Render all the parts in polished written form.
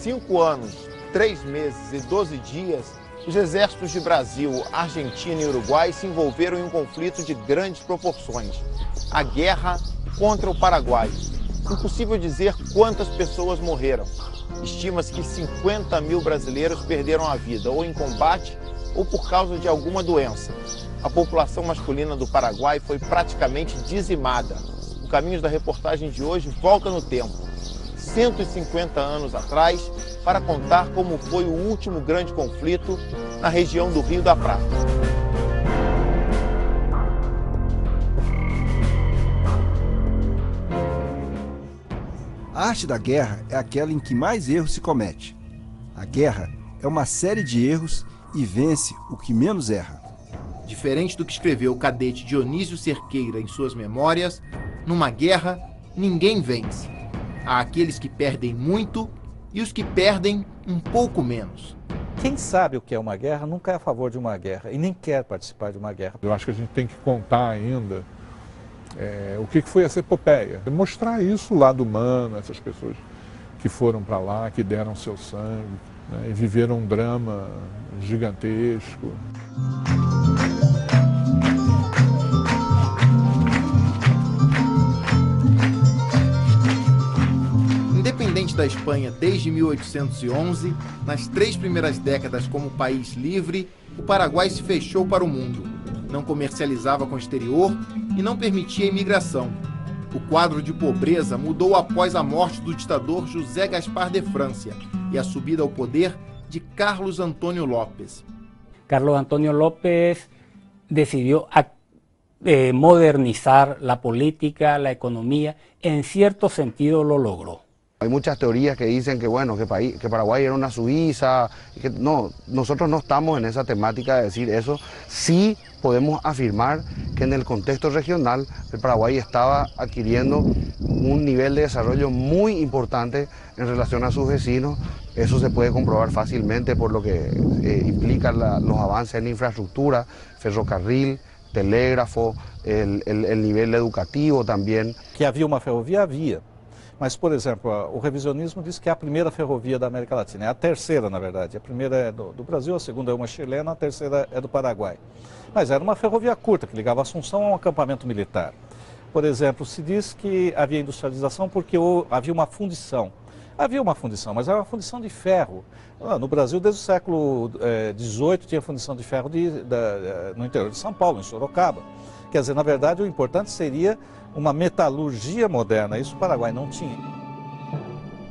5 anos, 3 meses e 12 dias, os exércitos de Brasil, Argentina e Uruguai se envolveram em um conflito de grandes proporções. A guerra contra o Paraguai. Impossível dizer quantas pessoas morreram. Estima-se que 50 mil brasileiros perderam a vida, ou em combate, ou por causa de alguma doença. A população masculina do Paraguai foi praticamente dizimada. O Caminhos da Reportagem de hoje volta no tempo, 150 anos atrás, para contar como foi o último grande conflito na região do Rio da Prata. A arte da guerra é aquela em que mais erros se comete. A guerra é uma série de erros e vence o que menos erra. Diferente do que escreveu o cadete Dionísio Cerqueira em suas memórias, numa guerra, ninguém vence. Há aqueles que perdem muito e os que perdem um pouco menos. Quem sabe o que é uma guerra nunca é a favor de uma guerra e nem quer participar de uma guerra. Eu acho que a gente tem que contar ainda o que foi essa epopeia. Mostrar isso, o lado humano, essas pessoas que foram para lá, que deram seu sangue, né, e viveram um drama gigantesco. Independente da Espanha desde 1811, nas 3 primeiras décadas como país livre, o Paraguai se fechou para o mundo. Não comercializava com o exterior e não permitia imigração. O quadro de pobreza mudou após a morte do ditador José Gaspar de Francia e a subida ao poder de Carlos Antônio López. Carlos Antônio López decidió modernizar la política, la economía, en cierto sentido lo logró. Hay muchas teorías que dicen que, bueno, que Paraguay era una Suiza. Que no, nosotros no estamos en esa temática de decir eso. Sí podemos afirmar que en el contexto regional el Paraguay estaba adquiriendo un nivel de desarrollo muy importante en relación a sus vecinos. Eso se puede comprobar fácilmente por lo que implican los avances en infraestructura, ferrocarril, telégrafo, el nivel educativo también. Que havia uma ferrovia, havia. Mas, por exemplo, o revisionismo diz que é a primeira ferrovia da América Latina, é a terceira, na verdade. A primeira é do Brasil, a segunda é uma chilena, a terceira é do Paraguai. Mas era uma ferrovia curta, que ligava Assunção a um acampamento militar. Por exemplo, se diz que havia industrialização porque havia uma fundição. Havia uma fundição, mas era uma fundição de ferro. No Brasil, desde o século XVIII, tinha fundição de ferro no interior de São Paulo, em Sorocaba. Quer dizer, na verdade, o importante seria uma metalurgia moderna. Isso o Paraguai não tinha.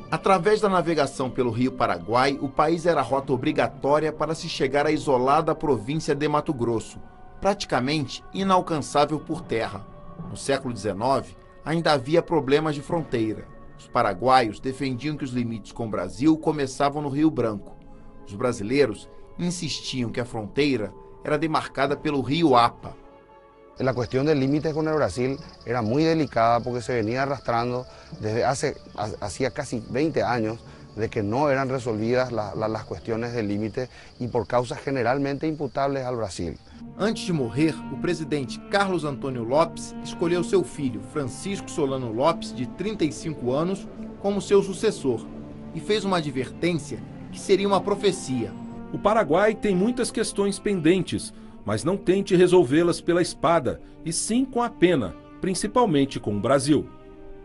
Através da navegação pelo Rio Paraguai, o país era rota obrigatória para se chegar à isolada província de Mato Grosso, praticamente inalcançável por terra. No século XIX, ainda havia problemas de fronteira. Os paraguaios defendiam que os limites com o Brasil começavam no Rio Branco. Os brasileiros insistiam que a fronteira era demarcada pelo Rio Apa. La cuestión del límite con el Brasil era muy delicada porque se venía arrastrando desde hacía casi 20 años de que no eran resolvidas las cuestiones del límite y por causas generalmente imputables al Brasil. Antes de morrer, o presidente Carlos Antônio Lopes escolheu seu filho, Francisco Solano Lopes, de 35 anos, como seu sucessor e fez uma advertência que seria uma profecia. O Paraguai tem muitas questões pendentes, mas não tente resolvê-las pela espada, e sim com a pena, principalmente com o Brasil.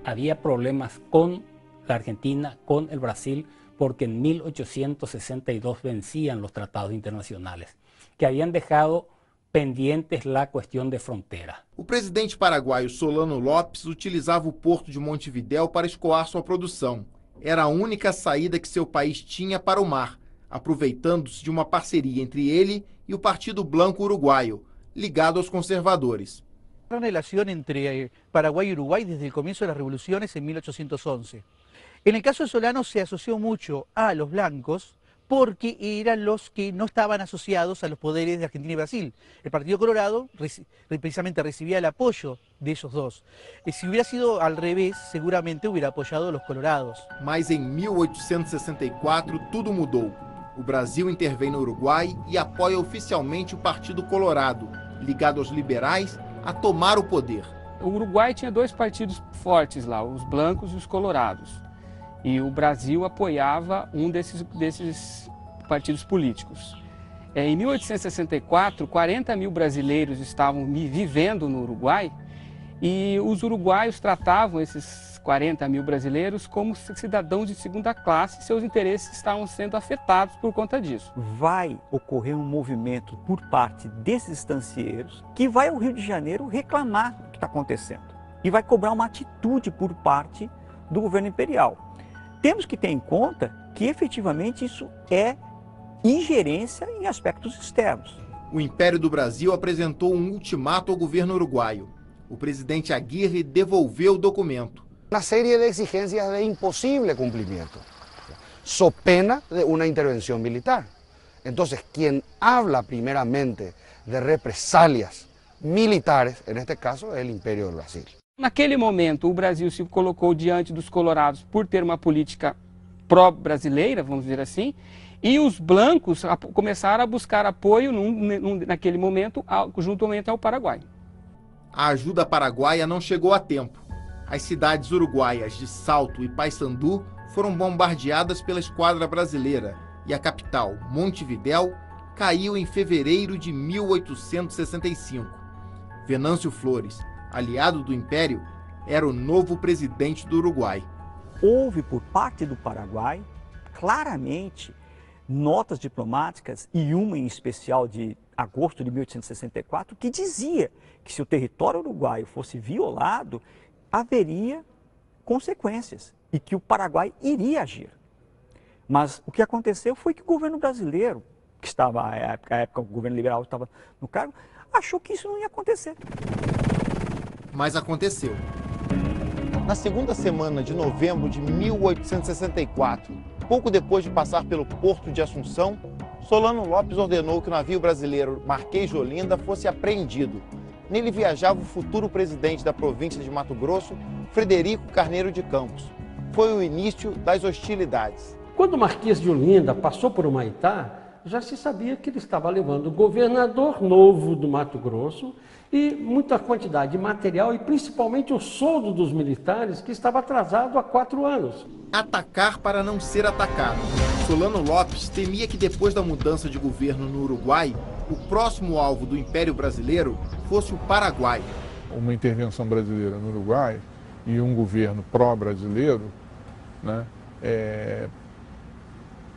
Havia problemas com a Argentina, com o Brasil, porque em 1862 vencían los tratados internacionales, que habían dejado pendientes la cuestión de frontera. O presidente paraguaio Solano Lopes utilizava o porto de Montevidéu para escoar sua produção. Era a única saída que seu país tinha para o mar, aproveitando-se de uma parceria entre ele y el Partido Blanco Uruguayo, ligado a los conservadores. Una relación entre Paraguay y Uruguay desde el comienzo de las revoluciones en 1811. En el caso de Solano se asoció mucho a los blancos porque eran los que no estaban asociados a los poderes de Argentina y Brasil. El Partido Colorado precisamente recibía el apoyo de ellos dos. Si hubiera sido al revés, seguramente hubiera apoyado a los colorados. Mas em 1864 tudo mudou. O Brasil intervém no Uruguai e apoia oficialmente o Partido Colorado, ligado aos liberais, a tomar o poder. O Uruguai tinha 2 partidos fortes lá, os blancos e os colorados. E o Brasil apoiava um desses partidos políticos. Em 1864, 40 mil brasileiros estavam vivendo no Uruguai e os uruguaios tratavam esses 40 mil brasileiros como cidadãos de segunda classe e seus interesses estavam sendo afetados por conta disso. Vai ocorrer um movimento por parte desses estancieiros que vai ao Rio de Janeiro reclamar do que está acontecendo e vai cobrar uma atitude por parte do governo imperial. Temos que ter em conta que efetivamente isso é ingerência em aspectos externos. O Império do Brasil apresentou um ultimato ao governo uruguaio. O presidente Aguirre devolveu o documento. Uma série de exigências de impossível cumprimento, so pena de uma intervenção militar. Então, quem habla primeiramente de represálias militares, neste caso, é o Império do Brasil. Naquele momento, o Brasil se colocou diante dos colorados por ter uma política pró-brasileira, vamos dizer assim, e os blancos começaram a buscar apoio naquele momento, juntamente ao Paraguai. A ajuda paraguaia não chegou a tempo. As cidades uruguaias de Salto e Payssandu foram bombardeadas pela esquadra brasileira e a capital, Montevidéu, caiu em fevereiro de 1865. Venâncio Flores, aliado do Império, era o novo presidente do Uruguai. Houve por parte do Paraguai, claramente, notas diplomáticas, e uma em especial de agosto de 1864, que dizia que se o território uruguaio fosse violado, haveria consequências e que o Paraguai iria agir. Mas o que aconteceu foi que o governo brasileiro, que estava, à época o governo liberal estava no cargo, achou que isso não ia acontecer. Mas aconteceu. Na segunda semana de novembro de 1864, pouco depois de passar pelo porto de Assunção, Solano Lopes ordenou que o navio brasileiro Marquês de Olinda fosse apreendido. Nele viajava o futuro presidente da província de Mato Grosso, Frederico Carneiro de Campos. Foi o início das hostilidades. Quando o Marquês de Olinda passou por Humaitá, já se sabia que ele estava levando o governador novo do Mato Grosso e muita quantidade de material e principalmente o soldo dos militares que estava atrasado há 4 anos. Atacar para não ser atacado. Solano Lopes temia que depois da mudança de governo no Uruguai, o próximo alvo do Império Brasileiro fosse o Paraguai. Uma intervenção brasileira no Uruguai e um governo pró-brasileiro, né,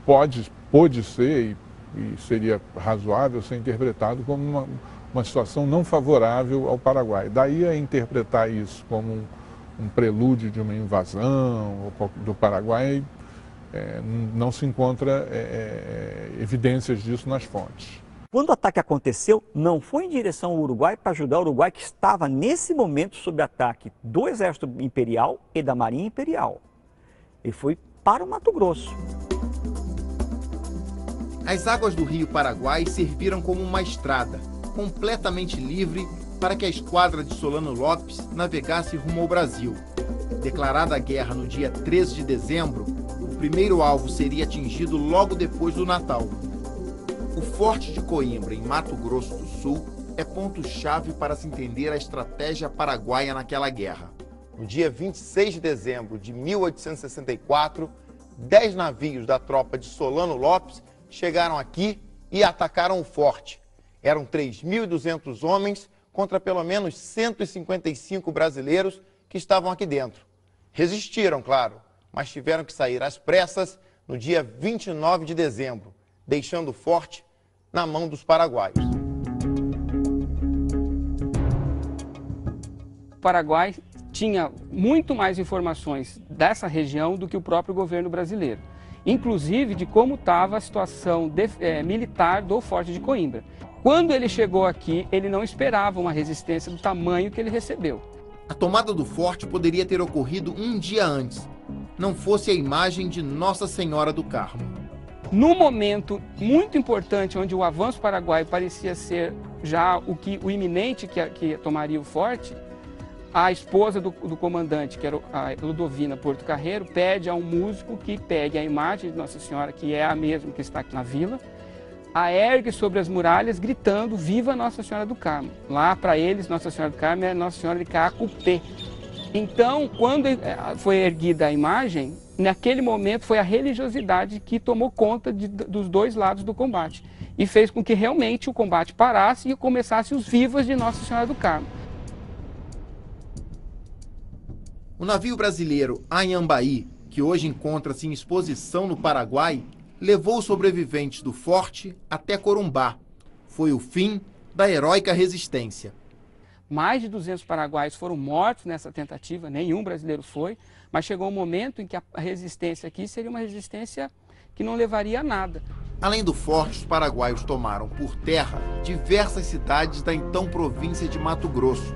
pode ser e seria razoável ser interpretado como uma situação não favorável ao Paraguai. Daí a interpretar isso como um prelúdio de uma invasão do Paraguai, não se encontra evidências disso nas fontes. Quando o ataque aconteceu, não foi em direção ao Uruguai para ajudar o Uruguai, que estava nesse momento sob ataque do Exército Imperial e da Marinha Imperial. Ele foi para o Mato Grosso. As águas do rio Paraguai serviram como uma estrada, completamente livre, para que a esquadra de Solano Lopes navegasse rumo ao Brasil. Declarada a guerra no dia 13 de dezembro, o primeiro alvo seria atingido logo depois do Natal. O Forte de Coimbra, em Mato Grosso do Sul, é ponto-chave para se entender a estratégia paraguaia naquela guerra. No dia 26 de dezembro de 1864, 10 navios da tropa de Solano Lopes chegaram aqui e atacaram o forte. Eram 3.200 homens contra pelo menos 155 brasileiros que estavam aqui dentro. Resistiram, claro, mas tiveram que sair às pressas no dia 29 de dezembro, deixando o forte na mão dos paraguaios. O Paraguai tinha muito mais informações dessa região do que o próprio governo brasileiro, inclusive de como estava a situação militar do Forte de Coimbra. Quando ele chegou aqui, ele não esperava uma resistência do tamanho que ele recebeu. A tomada do forte poderia ter ocorrido um dia antes, não fosse a imagem de Nossa Senhora do Carmo. No momento muito importante, onde o avanço paraguaio parecia ser já o iminente que tomaria o forte, a esposa do comandante, que era a Ludovina Porto Carreiro, pede a um músico que pegue a imagem de Nossa Senhora, que é a mesma que está aqui na vila, a ergue sobre as muralhas, gritando, viva Nossa Senhora do Carmo. Lá, para eles, Nossa Senhora do Carmo é Nossa Senhora de Cacupé. Então, quando foi erguida a imagem, naquele momento foi a religiosidade que tomou conta dos dois lados do combate e fez com que realmente o combate parasse e começasse os vivas de Nossa Senhora do Carmo. O navio brasileiro Anhambaí, que hoje encontra-se em exposição no Paraguai, levou os sobreviventes do forte até Corumbá. Foi o fim da heróica resistência. Mais de 200 paraguaios foram mortos nessa tentativa, nenhum brasileiro foi, mas chegou um momento em que a resistência aqui seria uma resistência que não levaria a nada. Além do forte, os paraguaios tomaram por terra diversas cidades da então província de Mato Grosso.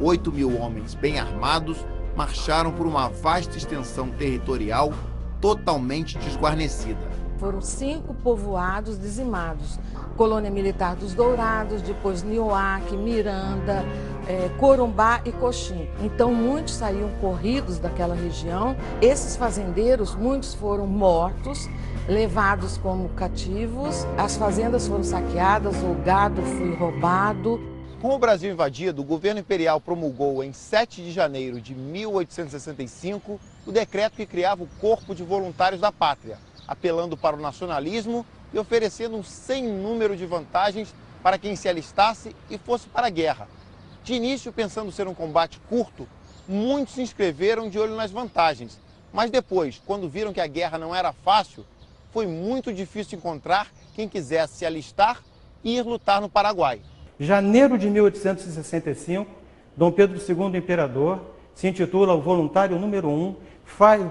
8.000 homens bem armados marcharam por uma vasta extensão territorial totalmente desguarnecida. Foram 5 povoados dizimados. Colônia Militar dos Dourados, depois Nioaque, Miranda, Corumbá e Coxim. Então muitos saíam corridos daquela região. Esses fazendeiros, muitos foram mortos, levados como cativos. As fazendas foram saqueadas, o gado foi roubado. Com o Brasil invadido, o governo imperial promulgou em 7 de janeiro de 1865 o decreto que criava o Corpo de Voluntários da Pátria, apelando para o nacionalismo e oferecendo um sem número de vantagens para quem se alistasse e fosse para a guerra. De início, pensando ser um combate curto, muitos se inscreveram de olho nas vantagens, mas depois, quando viram que a guerra não era fácil, foi muito difícil encontrar quem quisesse se alistar e ir lutar no Paraguai. Janeiro de 1865, Dom Pedro II, imperador, se intitula o voluntário número 1, faz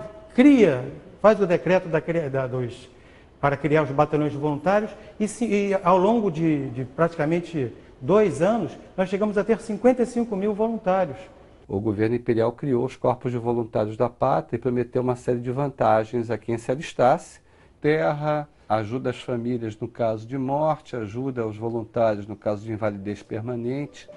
o decreto para criar os batalhões de voluntários e ao longo de praticamente 2 anos, nós chegamos a ter 55.000 voluntários. O governo imperial criou os corpos de voluntários da pátria e prometeu uma série de vantagens a quem se alistasse: terra, ajuda às famílias no caso de morte, ajuda aos voluntários no caso de invalidez permanente.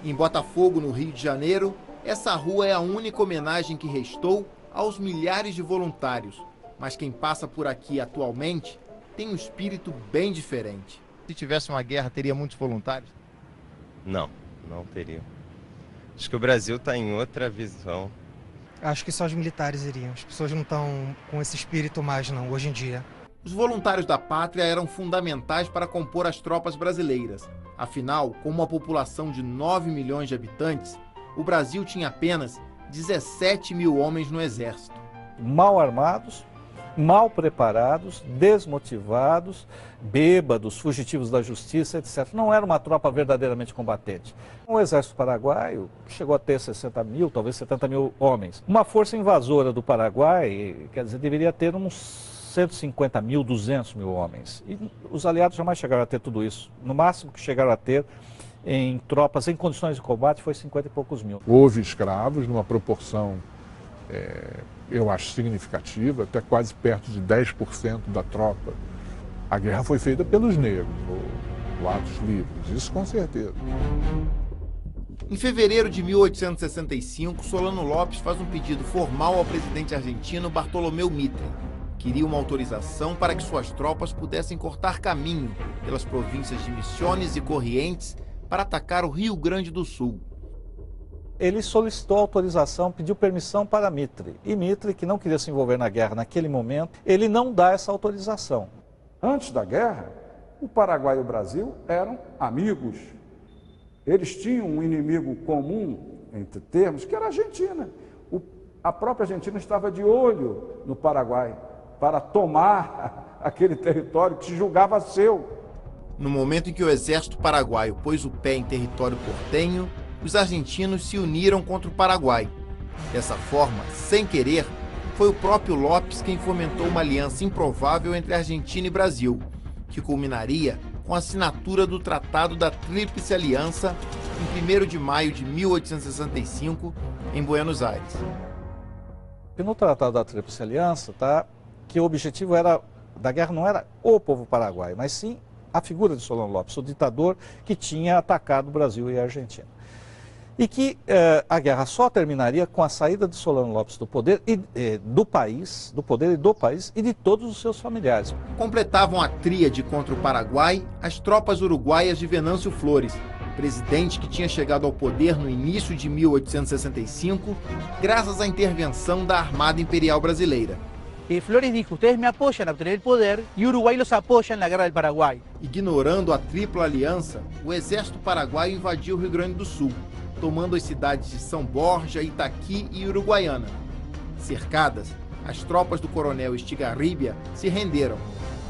Em Botafogo, no Rio de Janeiro, essa rua é a única homenagem que restou aos milhares de voluntários. Mas quem passa por aqui atualmente tem um espírito bem diferente. Se tivesse uma guerra, teria muitos voluntários? Não, não teria. Acho que o Brasil está em outra visão. Acho que só os militares iriam. As pessoas não estão com esse espírito mais, não, hoje em dia. Os voluntários da pátria eram fundamentais para compor as tropas brasileiras. Afinal, com uma população de 9 milhões de habitantes, o Brasil tinha apenas 17.000 homens no exército. Mal armados, mal preparados, desmotivados, bêbados, fugitivos da justiça, etc. Não era uma tropa verdadeiramente combatente. O exército paraguaio chegou a ter 60.000, talvez 70.000 homens. Uma força invasora do Paraguai, quer dizer, deveria ter uns 150.000, 200.000 homens. E os aliados jamais chegaram a ter tudo isso. No máximo que chegaram a ter em tropas em condições de combate foi 50 e poucos mil. Houve escravos numa proporção, eu acho, significativa, até quase perto de 10% da tropa. A guerra foi feita pelos negros, ou atos livres, isso com certeza. Em fevereiro de 1865, Solano Lopes faz um pedido formal ao presidente argentino Bartolomeu Mitre. Queria uma autorização para que suas tropas pudessem cortar caminho pelas províncias de Misiones e Corrientes para atacar o Rio Grande do Sul. Ele solicitou autorização, pediu permissão para Mitre. E Mitre, que não queria se envolver na guerra naquele momento, ele não dá essa autorização. Antes da guerra, o Paraguai e o Brasil eram amigos. Eles tinham um inimigo comum, entre termos, que era a Argentina. A própria Argentina estava de olho no Paraguai para tomar aquele território que se julgava seu. No momento em que o exército paraguaio pôs o pé em território portenho, os argentinos se uniram contra o Paraguai. Dessa forma, sem querer, foi o próprio Lopes quem fomentou uma aliança improvável entre Argentina e Brasil, que culminaria com a assinatura do Tratado da Tríplice Aliança em 1º de maio de 1865, em Buenos Aires. E no Tratado da Tríplice Aliança, que o objetivo da guerra não era o povo paraguaio, mas sim a figura de Solano Lopes, o ditador que tinha atacado o Brasil e a Argentina. E que a guerra só terminaria com a saída de Solano Lopes do poder do país e de todos os seus familiares. Completavam a tríade contra o Paraguai as tropas uruguaias de Venâncio Flores, presidente que tinha chegado ao poder no início de 1865, graças à intervenção da Armada Imperial Brasileira. Flores dijo, ustedes me apoyan a obtener el poder y Uruguay los apoya en la guerra del Paraguay. Ignorando a Tripla Aliança, o exército paraguaio invadiu o Rio Grande do Sul, tomando as cidades de São Borja, Itaqui e Uruguaiana. Cercadas, as tropas do coronel Estigarribia se renderam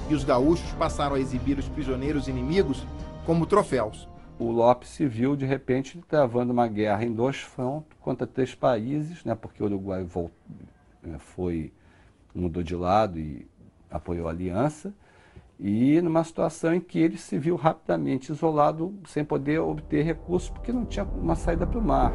e os gaúchos passaram a exibir os prisioneiros inimigos como troféus. O Lopes se viu, de repente, travando uma guerra em 2 frontos contra 3 países, né, porque o Uruguai mudou de lado e apoiou a aliança, e numa situação em que ele se viu rapidamente isolado, sem poder obter recursos, porque não tinha uma saída para o mar.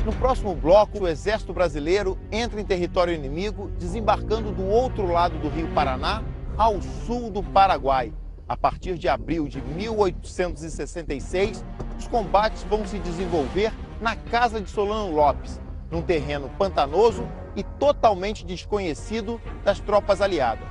No próximo bloco, o exército brasileiro entra em território inimigo, desembarcando do outro lado do Rio Paraná, ao sul do Paraguai. A partir de abril de 1866, os combates vão se desenvolver na casa de Solano Lopes, num terreno pantanoso e totalmente desconhecido das tropas aliadas.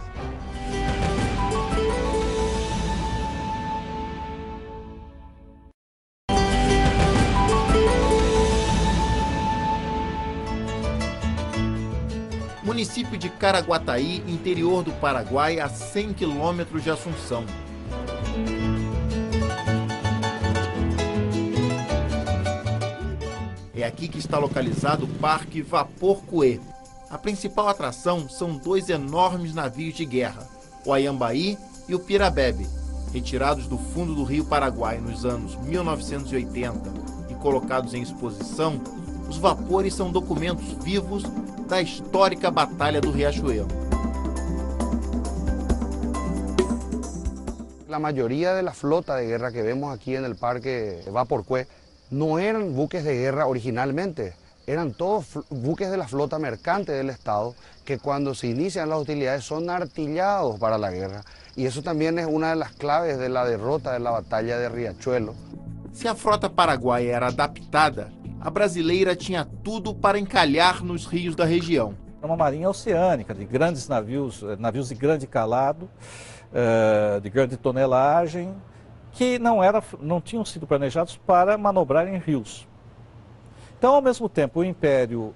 Município de Caraguataí, interior do Paraguai, a 100 quilômetros de Assunção. É aqui que está localizado o Parque Vapor Cuê. A principal atração são 2 enormes navios de guerra, o Ayambaí e o Pirabebe, retirados do fundo do Rio Paraguai nos anos 1980 e colocados em exposição. Os vapores são documentos vivos da histórica Batalha do Riachuelo. La mayoría de la flota de guerra que vemos aquí en el Parque Vapor Cué no eran buques de guerra originalmente, eran todos buques de la flota mercante del Estado que cuando se inician las hostilidades son artillados para la guerra. Y eso también es una de las claves de la derrota de la Batalla de Riachuelo. Se a frota paraguaia era adaptada, a brasileira tinha tudo para encalhar nos rios da região. É uma marinha oceânica, de grandes navios, navios de grande calado, de grande tonelagem, que não tinham sido planejados para manobrar em rios. Então, ao mesmo tempo, o Império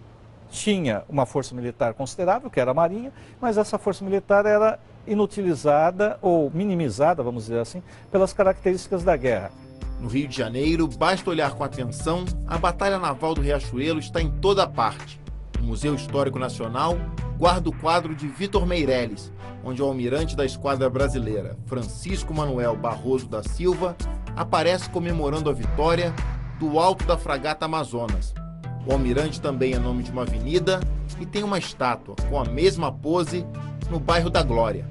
tinha uma força militar considerável, que era a Marinha, mas essa força militar era inutilizada ou minimizada, vamos dizer assim, pelas características da guerra. No Rio de Janeiro, basta olhar com atenção, a Batalha Naval do Riachuelo está em toda parte. O Museu Histórico Nacional guarda o quadro de Vitor Meireles, onde o almirante da esquadra brasileira, Francisco Manuel Barroso da Silva, aparece comemorando a vitória do alto da fragata Amazonas. O almirante também é nome de uma avenida e tem uma estátua com a mesma pose no bairro da Glória.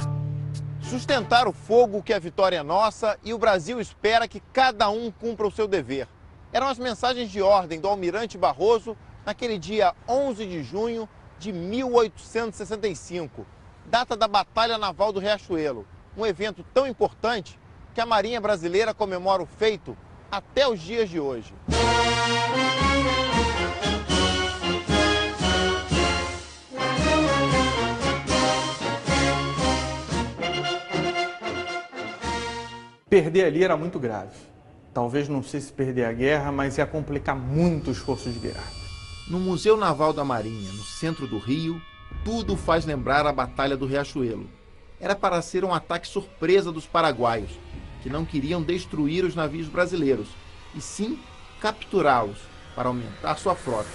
Sustentar o fogo que a vitória é nossa e o Brasil espera que cada um cumpra o seu dever. Eram as mensagens de ordem do almirante Barroso naquele dia 11 de junho de 1865, data da Batalha Naval do Riachuelo, um evento tão importante que a Marinha Brasileira comemora o feito até os dias de hoje. Perder ali era muito grave. Talvez, não sei se perder a guerra, mas ia complicar muito o esforço de guerra. No Museu Naval da Marinha, no centro do Rio, tudo faz lembrar a Batalha do Riachuelo. Era para ser um ataque surpresa dos paraguaios, que não queriam destruir os navios brasileiros, e sim capturá-los para aumentar sua frota.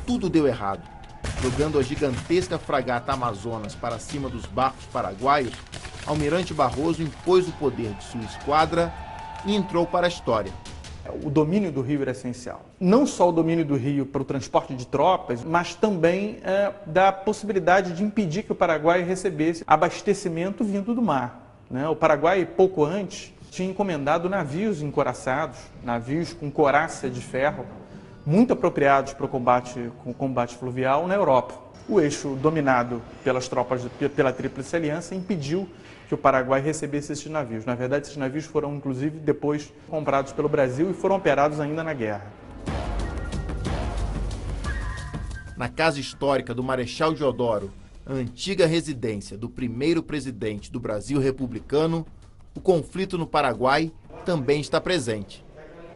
Tudo deu errado. Jogando a gigantesca fragata Amazonas para cima dos barcos paraguaios, Almirante Barroso impôs o poder de sua esquadra e entrou para a história. O domínio do rio era essencial. Não só o domínio do rio para o transporte de tropas, mas também da possibilidade de impedir que o Paraguai recebesse abastecimento vindo do mar. O Paraguai, pouco antes, tinha encomendado navios encoraçados, navios com coraça de ferro, muito apropriados para o combate fluvial na Europa. O eixo dominado pelas tropas pela Tríplice Aliança impediu que o Paraguai recebesse esses navios. Na verdade, esses navios foram, inclusive, depois comprados pelo Brasil e foram operados ainda na guerra. Na casa histórica do Marechal Deodoro, a antiga residência do primeiro presidente do Brasil republicano, o conflito no Paraguai também está presente.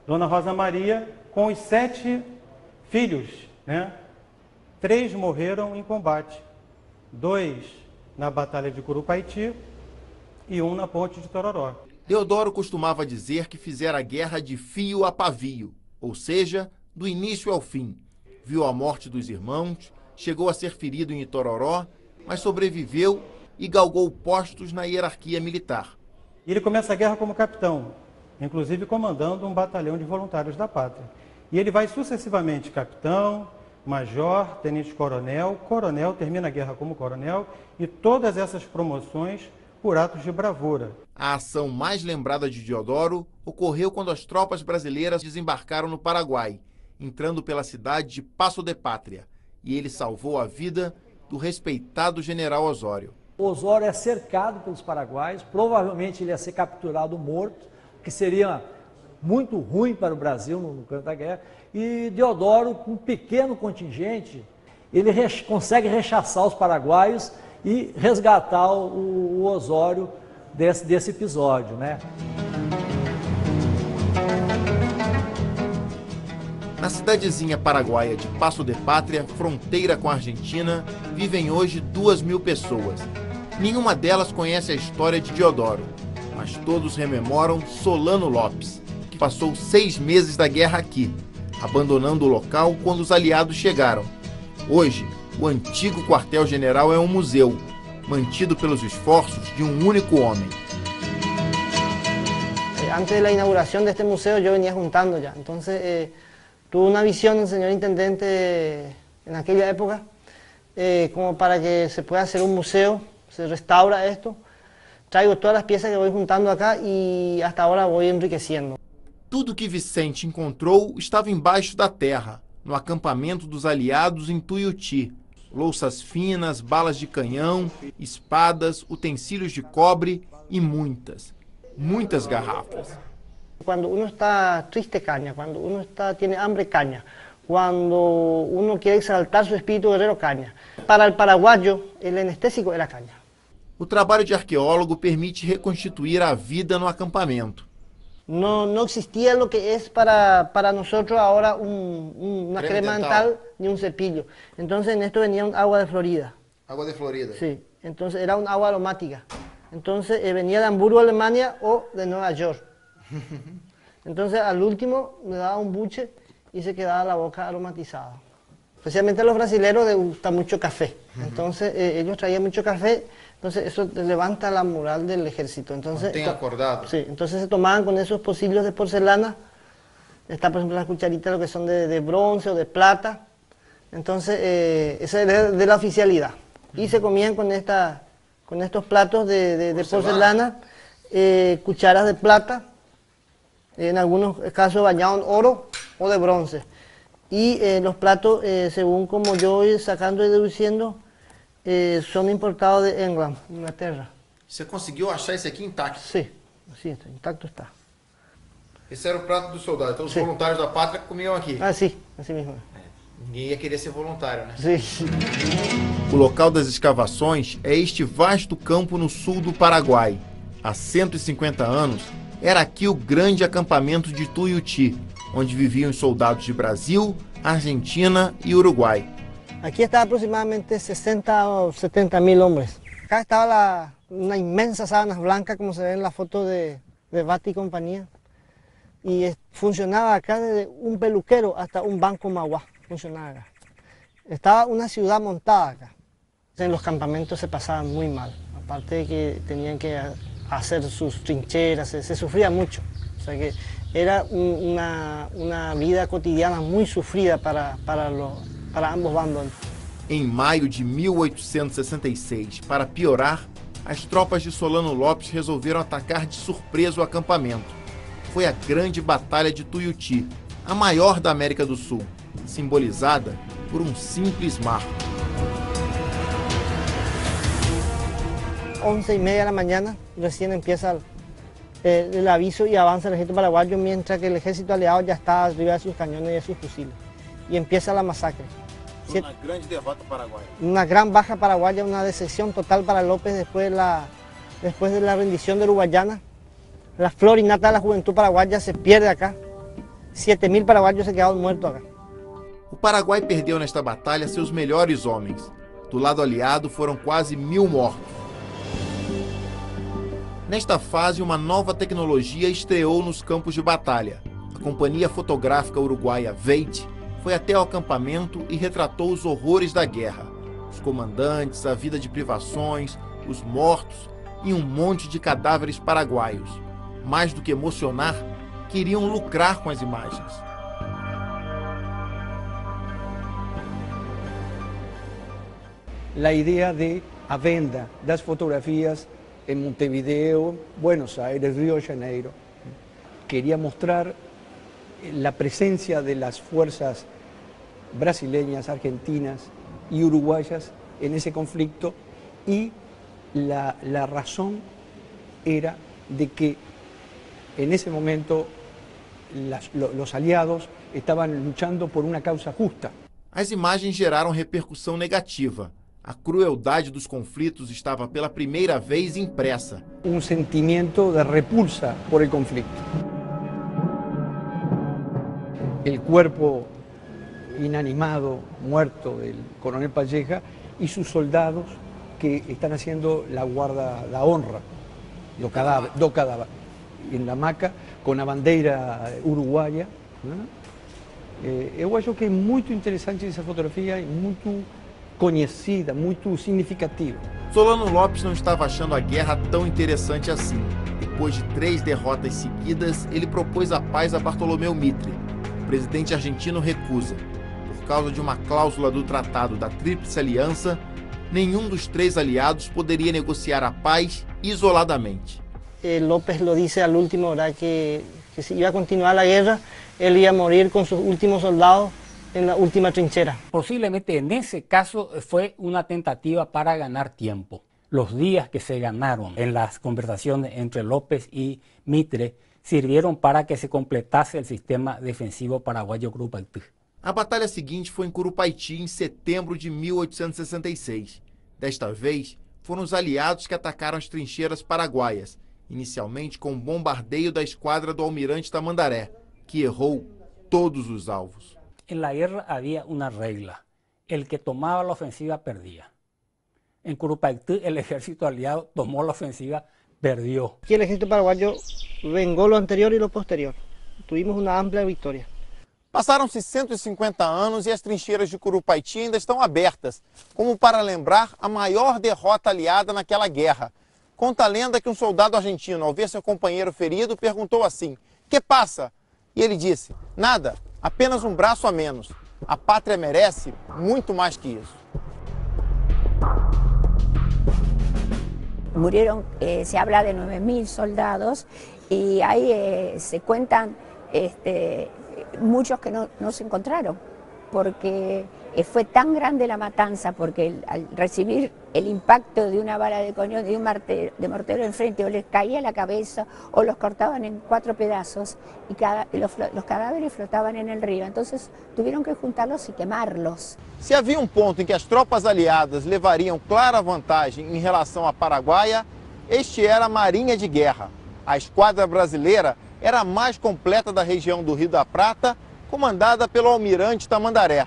Dona Rosa Maria, com os 7 filhos, né? 3 morreram em combate, 2 na Batalha de Curupaiti e 1 na Ponte de Tororó. Deodoro costumava dizer que fizera a guerra de fio a pavio, ou seja, do início ao fim. Viu a morte dos irmãos, chegou a ser ferido em Itororó, mas sobreviveu e galgou postos na hierarquia militar. E ele começa a guerra como capitão, inclusive comandando um batalhão de voluntários da pátria. E ele vai sucessivamente capitão, major, tenente-coronel, coronel, termina a guerra como coronel, e todas essas promoções por atos de bravura. A ação mais lembrada de Deodoro ocorreu quando as tropas brasileiras desembarcaram no Paraguai, entrando pela cidade de Passo de Pátria, e ele salvou a vida do respeitado general Osório. Osório é cercado pelos paraguaios, provavelmente ele ia ser capturado morto, que seria muito ruim para o Brasil no canto da guerra, e Deodoro, com um pequeno contingente, ele consegue rechaçar os paraguaios e resgatar o Osório desse episódio, né? Na cidadezinha paraguaia de Passo de Pátria, fronteira com a Argentina, vivem hoje 2.000 pessoas. Nenhuma delas conhece a história de Deodoro, mas todos rememoram Solano Lopes, que passou 6 meses da guerra aqui, abandonando o local quando os aliados chegaram. Hoje, o antigo quartel-general é um museu, mantido pelos esforços de um único homem. Antes da inauguração deste museu, eu venía juntando já. Então, tuve uma visão do senhor intendente naquela época, como para que se pueda hacer un museo, se restaura esto. Traigo todas as piezas que vou juntando acá e hasta agora vou enriquecendo. Tudo que Vicente encontrou estava embaixo da terra, no acampamento dos aliados em Tuiuti. Louças finas, balas de canhão, espadas, utensílios de cobre e muitas garrafas. Quando uno está triste, caña. Quando uno tiene hambre, caña. Quando uno quiere exaltar su espíritu guerrero, caña. Para el paraguayo, el anestésico era caña. O trabalho de arqueólogo permite reconstituir a vida no acampamento. No existía lo que es para nosotros ahora una crema dental ni un cepillo. Entonces en esto venía un agua de Florida. ¿Agua de Florida? Sí, entonces era un agua aromática. Entonces venía de Hamburgo, Alemania o de Nueva York. Entonces al último le daba un buche y se quedaba la boca aromatizada. Especialmente a los brasileños les gusta mucho café. Entonces ellos traían mucho café. Entonces eso levanta la moral del ejército. Entonces, acordado. Sí, entonces se tomaban con esos pocillos de porcelana. Está por ejemplo las cucharitas lo que son de bronce o de plata. Entonces esa es de la oficialidad. Y se comían con estos platos de porcelana, cucharas de plata, en algunos casos bañados en oro o de bronce. Y los platos, según como yo voy sacando y deduciendo, son importados de England, Inglaterra. Você conseguiu achar esse aqui intacto? Sim, sim, intacto está. Esse era o prato do soldado, então os voluntários da pátria comiam aqui? Ah, sim, assim mesmo. Ninguém ia querer ser voluntário, né? Sim. O local das escavações é este vasto campo no sul do Paraguai. Há 150 anos, era aqui o grande acampamento de Tuiuti, onde viviam os soldados de Brasil, Argentina e Uruguai. Aquí estaba aproximadamente 60 o 70 mil hombres. Acá estaba una inmensa sábana blanca, como se ve en la foto de Bati y compañía. Y funcionaba acá desde un peluquero hasta un banco Mauá. Funcionaba acá. Estaba una ciudad montada acá. En los campamentos se pasaban muy mal. Aparte de que tenían que hacer sus trincheras, se sufría mucho. O sea que era una vida cotidiana muy sufrida para ambos bandos. Em maio de 1866, para piorar, as tropas de Solano Lopes resolveram atacar de surpresa o acampamento. Foi a Grande Batalha de Tuiuti, a maior da América do Sul, simbolizada por um simples marco. 11:30 de la mañana, recién empieza el aviso y avanza el ejército paraguayo, mientras que el ejército aliado ya está arriba de sus cañones y de sus fusiles. Y empieza la masacre. Uma grande derrota paraguaia. Una gran baja paraguaya, una decepción total para López después de la rendición de Uruguayana. La flor innata de la juventud paraguaya se pierde acá. 7.000 paraguayos se quedaron muertos acá. O Paraguai perdeu nesta batalha seus melhores homens. Do lado aliado foram quase 1.000 mortos. Nesta fase, uma nova tecnologia estreou nos campos de batalha. A companhia fotográfica uruguaia Veit foi até o acampamento e retratou os horrores da guerra. Os comandantes, a vida de privações, os mortos e um monte de cadáveres paraguaios. Mais do que emocionar, queriam lucrar com as imagens. La idea de a venda das fotografias en Montevideo, Buenos Aires, Río de Janeiro. Quería mostrar la presencia de las fuerzas brasileñas, argentinas y uruguayas en ese conflicto, y la razón era de que en ese momento los aliados estaban luchando por una causa justa. As imagens geraram repercussão negativa. A crueldade dos conflitos estava pela primeira vez impressa. Un sentimiento de repulsa por el conflicto. El cuerpo inanimado, muerto del coronel Palleja y sus soldados que están haciendo la guarda, la honra, do cadáver, en la hamaca con a bandeira uruguaia. Eu acho que é muito interessante essa fotografia e muito conhecida, muito significativa. Solano Lopes não estava achando a guerra tão interessante assim. Depois de 3 derrotas seguidas, ele propôs a paz a Bartolomeu Mitre. O presidente argentino recusa. Por causa de uma cláusula do Tratado da Tríplice Aliança, nenhum dos 3 aliados poderia negociar a paz isoladamente. López lo dice al último, ¿verdad? Que si iba a continuar la guerra, él iba a morir con sus últimos soldados en la última trinchera. Posiblemente en ese caso fue una tentativa para ganar tiempo. Los días que se ganaron en las conversaciones entre López y Mitre sirvieron para que se completase el sistema defensivo paraguayo Curupaití. A batalha seguinte foi em Curupaití em setembro de 1866. Desta vez, foram os aliados que atacaram as trincheiras paraguaias, inicialmente com um bombardeio da esquadra do almirante Tamandaré, que errou todos os alvos. En la guerra había una regla: el que tomaba la ofensiva perdía. En Curupaití el ejército aliado tomó la ofensiva, perdió. Aquí el ejército paraguayo vengó lo anterior y lo posterior. Tuvimos una amplia victoria. Passaram-se 150 anos e as trincheiras de Curupaití ainda estão abertas, como para lembrar a maior derrota aliada naquela guerra. Conta a lenda que um soldado argentino, ao ver seu companheiro ferido, perguntou assim: "Que passa?" E ele disse: "Nada, apenas um braço a menos. A pátria merece muito mais que isso." Murieron, se habla de 9.000 soldados y ahí se cuentan muchos que no se encontraron, porque fue tan grande la matanza, porque al recibir el impacto de una bala de cañón, de un mortero enfrente, o les caía la cabeza o los cortaban en 4 pedazos y los cadáveres flotaban en el río, entonces tuvieron que juntarlos y quemarlos. Se havia um ponto em que as tropas aliadas levariam clara vantagem em relação à Paraguaia, este era a Marinha de Guerra. A esquadra brasileira era a mais completa da região do Rio da Prata, comandada pelo almirante Tamandaré.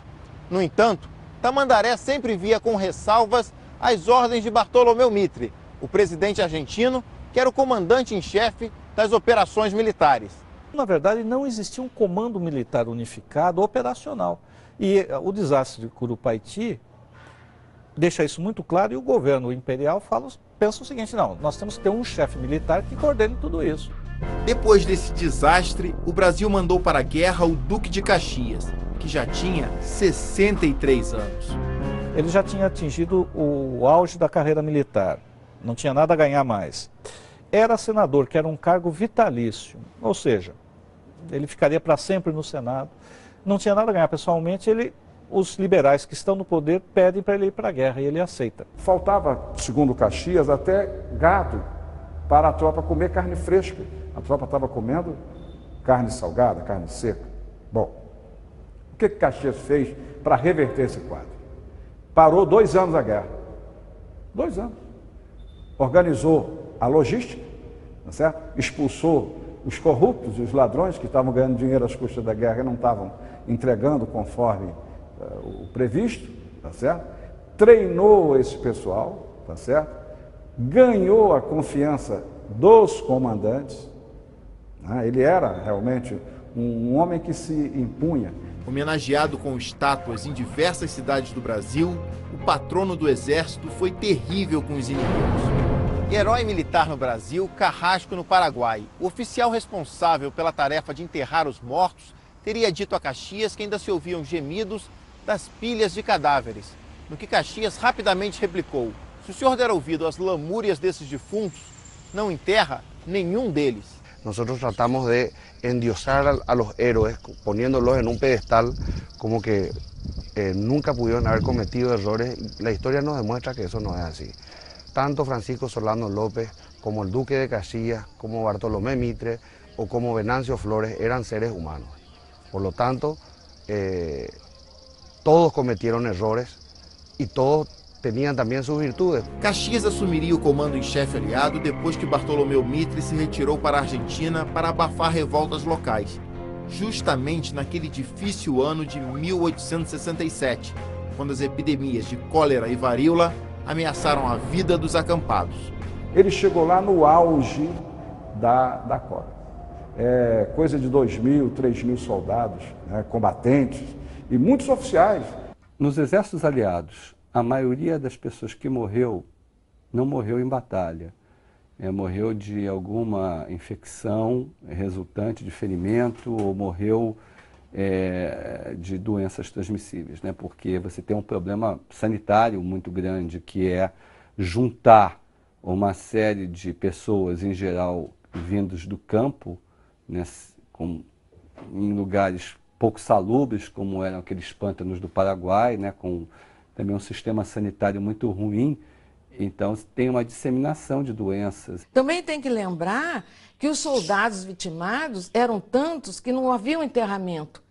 No entanto, Tamandaré sempre via com ressalvas as ordens de Bartolomeu Mitre, o presidente argentino, que era o comandante em chefe das operações militares. Na verdade, não existia um comando militar unificado operacional. E o desastre de Curupaití deixa isso muito claro, e o governo imperial pensa o seguinte: não, nós temos que ter um chefe militar que coordene tudo isso. Depois desse desastre, o Brasil mandou para a guerra o Duque de Caxias, que já tinha 63 anos. Ele já tinha atingido o auge da carreira militar, não tinha nada a ganhar mais. Era senador, que era um cargo vitalício, ou seja, ele ficaria para sempre no Senado, não tinha nada a ganhar pessoalmente. Os liberais que estão no poder pedem para ele ir para a guerra e ele aceita. Faltava, segundo Caxias, até gado para a tropa comer carne fresca. A tropa estava comendo carne salgada, carne seca. Bom, o que Caxias fez para reverter esse quadro? Parou 2 anos a guerra. 2 anos. Organizou a logística, tá certo? Expulsou os corruptos e os ladrões que estavam ganhando dinheiro às custas da guerra e não estavam entregando conforme o previsto, tá certo? Treinou esse pessoal, tá certo? Ganhou a confiança dos comandantes, né? Ele era realmente um homem que se impunha. Homenageado com estátuas em diversas cidades do Brasil, o patrono do Exército foi terrível com os inimigos. Herói militar no Brasil, carrasco no Paraguai. O oficial responsável pela tarefa de enterrar os mortos teria dito a Caxias que ainda se ouviam gemidos das pilhas de cadáveres. No que Caxias rapidamente replicou: se o senhor der ouvido às lamúrias desses defuntos, não enterra nenhum deles. Nosotros tratamos de endiosar a los héroes, poniéndolos en un pedestal como que nunca pudieron haber cometido errores. La historia nos demuestra que eso no es así. Tanto Francisco Solano López como el Duque de Caxias, como Bartolomé Mitre o como Venancio Flores eran seres humanos. Por lo tanto, todos cometieron errores y todos tenían também suas virtudes. Caxias assumiria o comando em chefe aliado depois que Bartolomeu Mitre se retirou para a Argentina para abafar revoltas locais, justamente naquele difícil ano de 1867, quando as epidemias de cólera e varíola ameaçaram a vida dos acampados. Ele chegou lá no auge da cólera. Coisa de 2.000, 3.000 soldados, né, combatentes e muitos oficiais. Nos exércitos aliados, a maioria das pessoas que morreu, não morreu em batalha. Morreu de alguma infecção resultante de ferimento ou morreu de doenças transmissíveis, né? Porque você tem um problema sanitário muito grande, que é juntar uma série de pessoas, em geral, vindos do campo, né, em lugares pouco salubres, como eram aqueles pântanos do Paraguai, né, com também um sistema sanitário muito ruim, então tem uma disseminação de doenças. Também tem que lembrar que os soldados vitimados eram tantos que não havia um enterramento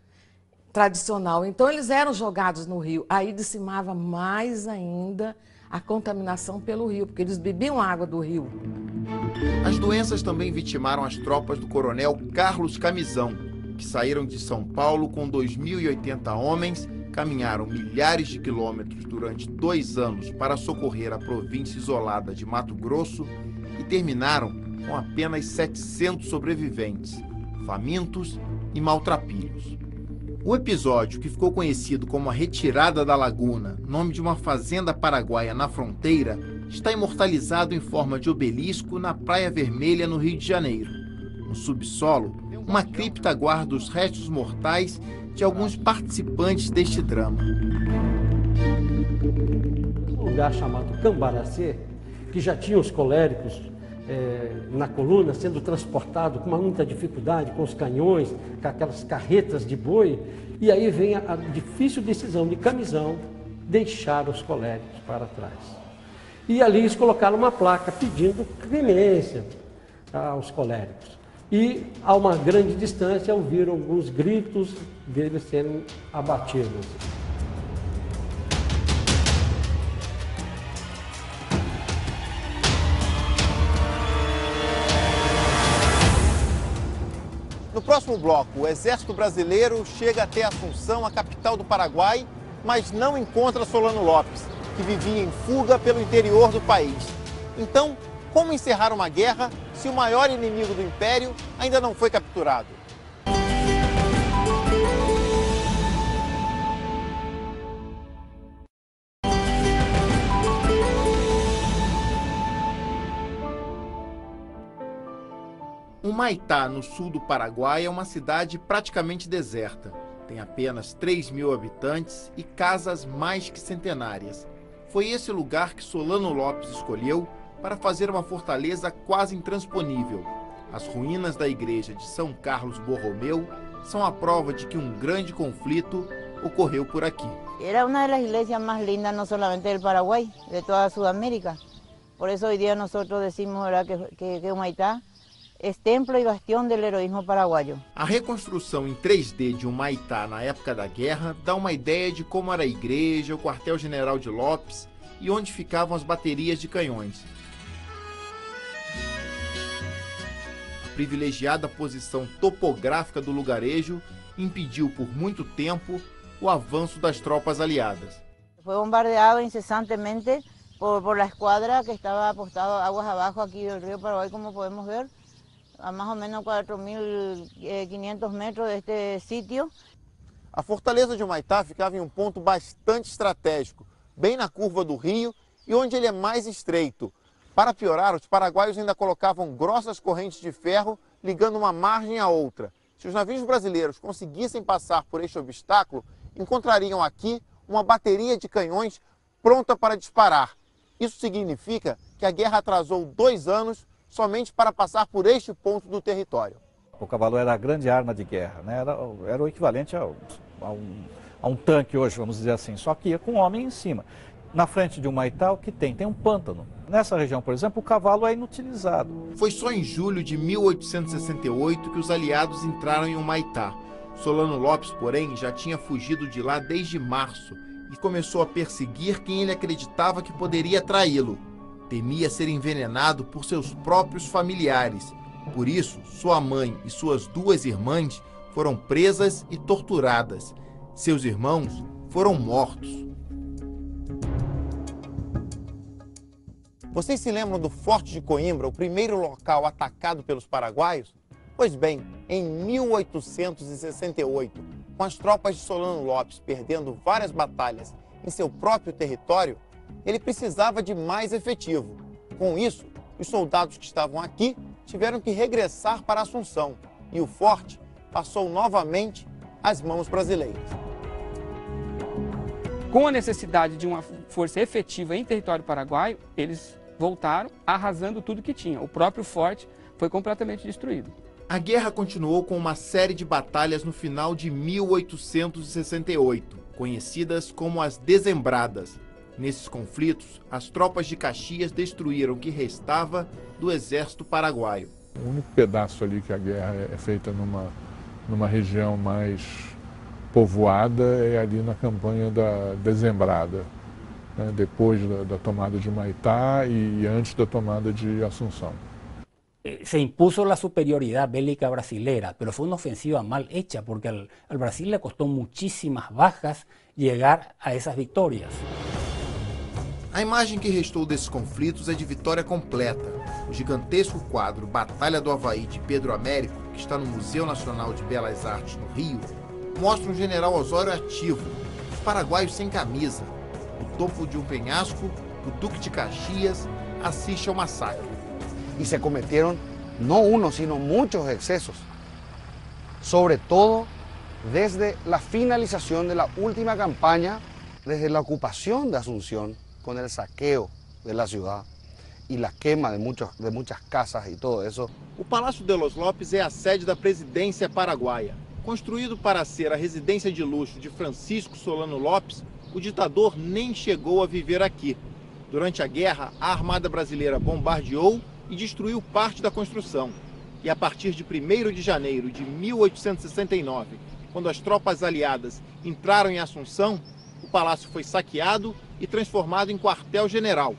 tradicional, então eles eram jogados no rio, aí dizimava mais ainda a contaminação pelo rio, porque eles bebiam água do rio. As doenças também vitimaram as tropas do coronel Carlos Camisão, que saíram de São Paulo com 2.080 homens, caminharam milhares de quilômetros durante 2 anos para socorrer a província isolada de Mato Grosso e terminaram com apenas 700 sobreviventes, famintos e maltrapilhos. O episódio, que ficou conhecido como a Retirada da Laguna, nome de uma fazenda paraguaia na fronteira, está imortalizado em forma de obelisco na Praia Vermelha, no Rio de Janeiro. No subsolo, uma cripta guarda os restos mortais de alguns participantes deste drama. Um lugar chamado Cambaracê, que já tinha os coléricos na coluna, sendo transportado com muita dificuldade, com os canhões, com aquelas carretas de boi, e aí vem a difícil decisão de Camisão deixar os coléricos para trás. E ali eles colocaram uma placa pedindo clemência aos coléricos. E, a uma grande distância, ouviram alguns gritos deles sendo abatidos. No próximo bloco, o Exército Brasileiro chega até Assunção, a capital do Paraguai, mas não encontra Solano Lopes, que vivia em fuga pelo interior do país. Então, como encerrar uma guerra se o maior inimigo do Império ainda não foi capturado? Humaitá, no sul do Paraguai, é uma cidade praticamente deserta. Tem apenas 3.000 habitantes e casas mais que centenárias. Foi esse lugar que Solano Lopes escolheu para fazer uma fortaleza quase intransponível. As ruínas da igreja de São Carlos Borromeu são a prova de que um grande conflito ocorreu por aqui. Era uma das igrejas mais lindas, não somente do Paraguai, de toda a Sudamérica. Por isso, hoje dia, nós decimos que Humaitá é templo e bastião do heroísmo paraguaio. A reconstrução em 3D de Humaitá na época da guerra dá uma ideia de como era a igreja, o quartel-general de Lopes e onde ficavam as baterias de canhões. privilegiada posição topográfica do lugarejo impediu por muito tempo o avanço das tropas aliadas. Foi bombardeado incessantemente por la escuadra que estava apostado aguas abaixo aqui do Rio Paraguai, como podemos ver, a mais ou menos 4.500 metros deste sítio. A fortaleza de Humaitá ficava em um ponto bastante estratégico, bem na curva do rio e onde ele é mais estreito. Para piorar, os paraguaios ainda colocavam grossas correntes de ferro ligando uma margem à outra. Se os navios brasileiros conseguissem passar por este obstáculo, encontrariam aqui uma bateria de canhões pronta para disparar. Isso significa que a guerra atrasou 2 anos somente para passar por este ponto do território. O cavalo era a grande arma de guerra, né? Era o equivalente a um tanque hoje, vamos dizer assim, só que ia com um homem em cima. Na frente de Humaitá, o que tem? Tem um pântano. Nessa região, por exemplo, o cavalo é inutilizado. Foi só em julho de 1868 que os aliados entraram em Humaitá. Solano Lopes, porém, já tinha fugido de lá desde março e começou a perseguir quem ele acreditava que poderia traí-lo. Temia ser envenenado por seus próprios familiares. Por isso, sua mãe e suas 2 irmãs foram presas e torturadas. Seus irmãos foram mortos. Vocês se lembram do Forte de Coimbra, o primeiro local atacado pelos paraguaios? Pois bem, em 1868, com as tropas de Solano Lopes perdendo várias batalhas em seu próprio território, ele precisava de mais efetivo. Com isso, os soldados que estavam aqui tiveram que regressar para Assunção e o forte passou novamente às mãos brasileiras. Com a necessidade de uma força efetiva em território paraguaio, eles voltaram arrasando tudo que tinha. O próprio forte foi completamente destruído. A guerra continuou com uma série de batalhas no final de 1868, conhecidas como as Dezembradas. Nesses conflitos, as tropas de Caxias destruíram o que restava do exército paraguaio. O único pedaço ali que a guerra é feita numa região mais povoada é ali na campanha da Dezembrada, né, depois da tomada de Humaitá e antes da tomada de Assunção. Se impuso la superioridad bélica brasilera, pero fue una ofensiva mal hecha porque al Brasil le costó muchísimas bajas llegar a esas victorias. A imagem que restou desses conflitos é de vitória completa. O gigantesco quadro Batalha do Havaí de Pedro Américo, que está no Museu Nacional de Belas Artes no Rio, mostra um general Osório ativo, os paraguaios sem camisa. No topo de um penhasco, o Duque de Caxias assiste ao massacre. Y se cometieron no uno, sino muchos excesos, sobre todo desde la finalización de la última campaña, desde la ocupación de Asunción, con el saqueo de la ciudad y la quema de muchas casas y todo eso. O Palácio de los Lopes é a sede da presidência paraguaia. Construído para ser a residência de luxo de Francisco Solano Lopes, o ditador nem chegou a viver aqui. Durante a guerra, a Armada Brasileira bombardeou e destruiu parte da construção. E a partir de 1º de janeiro de 1869, quando as tropas aliadas entraram em Assunção, o palácio foi saqueado e transformado em quartel-general.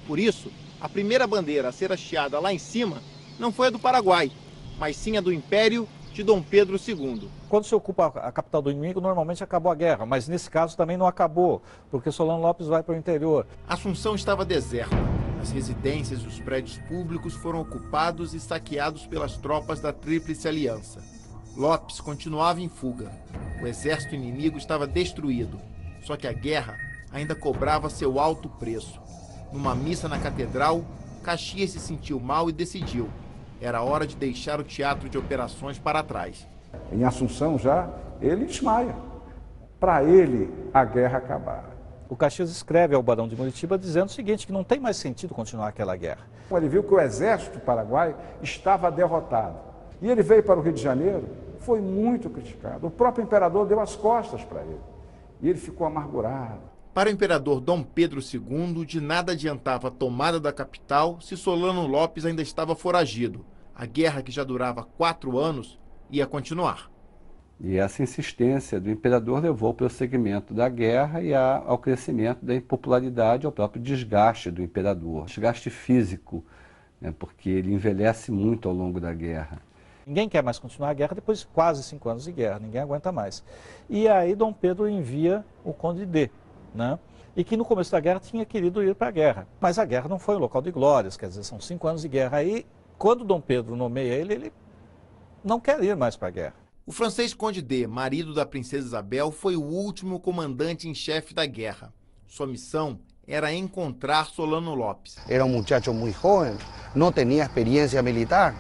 Por isso, a primeira bandeira a ser hasteada lá em cima não foi a do Paraguai, mas sim a do Império de Dom Pedro II. Quando se ocupa a capital do inimigo, normalmente acabou a guerra, mas nesse caso também não acabou, porque Solano Lopes vai para o interior. Assunção estava deserta. As residências e os prédios públicos foram ocupados e saqueados pelas tropas da Tríplice Aliança. Lopes continuava em fuga. O exército inimigo estava destruído. Só que a guerra ainda cobrava seu alto preço. Numa missa na catedral, Caxias se sentiu mal e decidiu. Era hora de deixar o teatro de operações para trás. Em Assunção já, ele desmaia. Para ele, a guerra acabara. O Caxias escreve ao Barão de Muritiba dizendo o seguinte, que não tem mais sentido continuar aquela guerra. Ele viu que o exército paraguaio estava derrotado. E ele veio para o Rio de Janeiro, foi muito criticado. O próprio imperador deu as costas para ele. E ele ficou amargurado. Para o imperador Dom Pedro II, de nada adiantava a tomada da capital se Solano Lopes ainda estava foragido. A guerra, que já durava 4 anos, ia continuar. E essa insistência do imperador levou ao prosseguimento da guerra e ao crescimento da impopularidade, ao próprio desgaste do imperador, desgaste físico, né, porque ele envelhece muito ao longo da guerra. Ninguém quer mais continuar a guerra depois de quase 5 anos de guerra, ninguém aguenta mais. E aí Dom Pedro envia o Conde D, né? E que no começo da guerra tinha querido ir para a guerra. Mas a guerra não foi um local de glórias, quer dizer, são 5 anos de guerra. Aí, quando Dom Pedro nomeia ele não quer ir mais para a guerra. O francês Conde D, marido da princesa Isabel, foi o último comandante em chefe da guerra. Sua missão era encontrar Solano Lopes. Era um muchacho muito jovem, não tinha experiência militar.